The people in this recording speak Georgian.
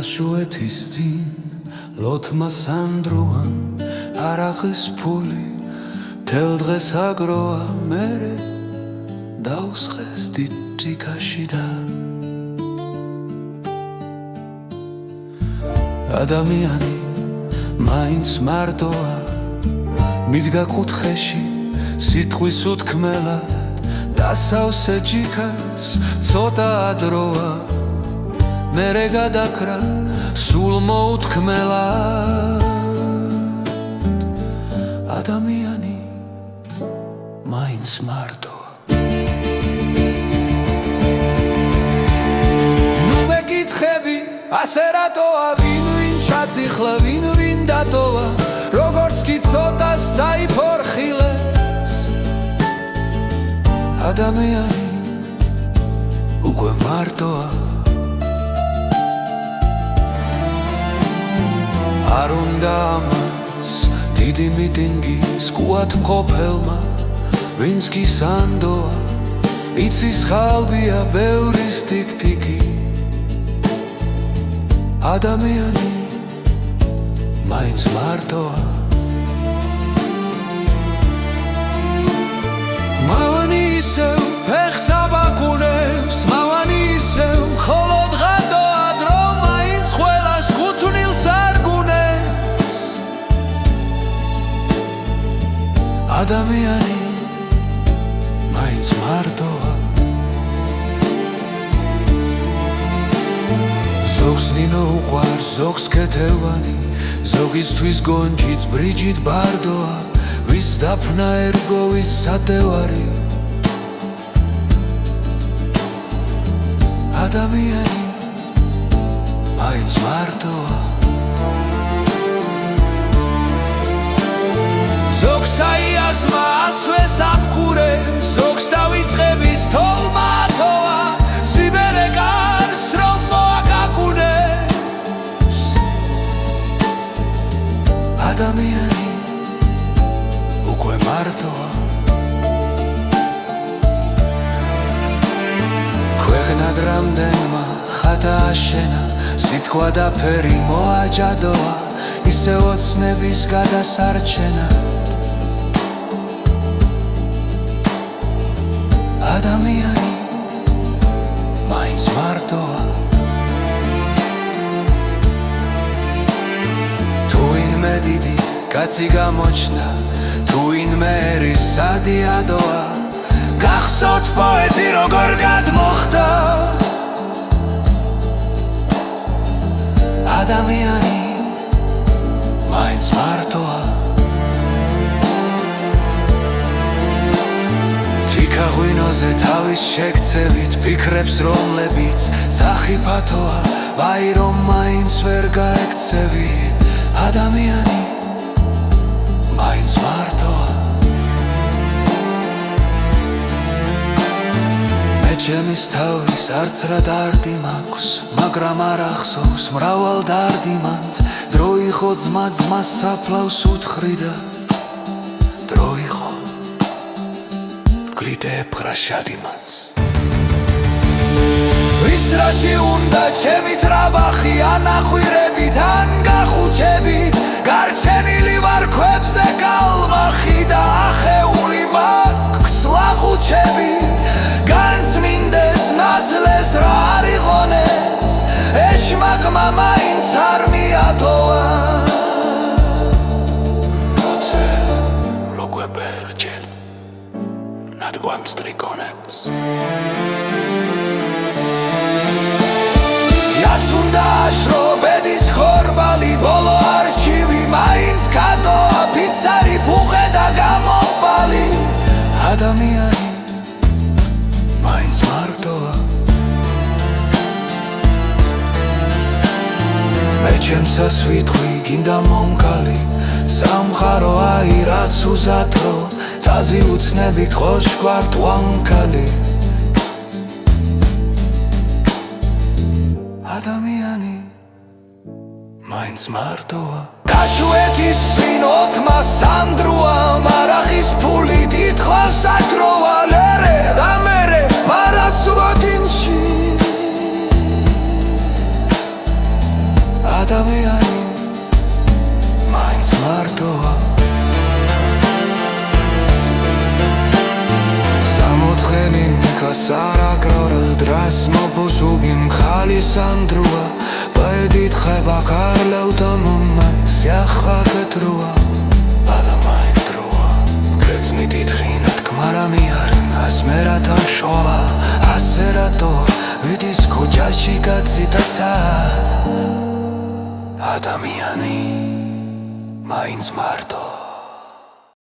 კაშუეთის წინ ლოთმა სანდროან არაღის ფული მთელ დღეს აგროა მერე დაუსხეს დიდიკაში და ადამიანი მაინც მარტოა მიდგა კუთხეში სიტყვის უთქმელად დასავსე ჯიქას ცოტა ადროა მერე გადაკრა სულ მოუთქმელად ადამიანი მაინც მარტოა ნუ მეკითხები ასე რატოა ვინ ჩაწიხლა ვინ დატოვა როგორც კი ცოტა საიფორხილეს ადამიანი უკვე მარტოა არ უნდა ამას დიდი მიტინგი სკუათ მყოფელმა ვინც კი სანდოა იცის ხალბია ბევრის ტიკტიკი ადამიანი მაინც მარტოა მავანი ისევ ფეხს აბაკუნებს მავანი ისევ მხოლოდ ღადოა დრო მაინც ყველას კუთვნილს არგუნებს ადამიანი მაინც მარტოა ზოგს ნინო უყვარს ზოგს კეთევანი ზოგისთვის გონჯიც ბრიჯით ბარდოა ვის დაფნა ერგო ვის სადევარი ადამიანი მაინც მარტოა ზოგს აიაზმა ასვეს აფკურეს ზოგს დავიწყების თოლმა ათოა სიბერე კარს რომ მოაკაკუნებს ადამიანი უკვე მარტოა ქვეყნად რამდენმა ხატა აშენა სიტყვა და ფერი მოაჯადოა ისე ოცნების გადასარჩენად ადამიანი მაინც მარტოა თუ ვინმე დიდი კაცი გამოჩნდა თუ ვინმე ერის სადიადოა გახსოვთ პოეტი როგორ გადმოხდა ადამიანი მაინც მარტოა თიქაღვინოზე თავის შეგცევით ფიქრებს რომლებიც სახიფათოა ვაი რომ მაინც ვერ გაექცევი ადამიანი მაინც მარტოა მე ჩემის თავის არც რა დარდი მაქვს მაგრამ არ ახსოვს მრავალ დარდიმანთ დრო იყო ძმა ძმას საფლავს უთხრიდა დრო იყო გლიტებ ხრაშადიმანს ვის რაში უნდა ჩემი ტრაბახი ანახვირებით ან გახუჩებით გარჩენილი ვარ ქვებზე კალმახი და ახეული მაქვს ლახუჩები განწმინდეს ნათლეს რა არ იყონეს ეშმაკმა მაინც არ მიატოვა როცა ლოგვებერჯენ ნადგომს ტრიკონებს რაც უნდა აშრო ბედის ხორბალი ბოლო არჩივი მაინც კატოა ფიცარი ბუღე და გამოპალი ადამიანი მაინც მარტოა მე ჩემსას ვიტყვი გინდა მომკალი სამხარო აი რაც უზადრო თაზი უცნებით ხოშგვარ ტვანკალი ადამიანი მაინც მარტოა კაშუეთის წინ ოთმა სანდროა მარახის ფული დიდხანს ადროა ლერე და მერე მარასვოთინში სანდროა პაედით ხება კარლევ და მომაის იახაკეთ როა ადამაით დროა გრეცნი დიდხინად კმარამი არი ასმერათა შოა ასერატო ვიდის ქუჯაში გაციტაცა ადამიანი მაინც მარტო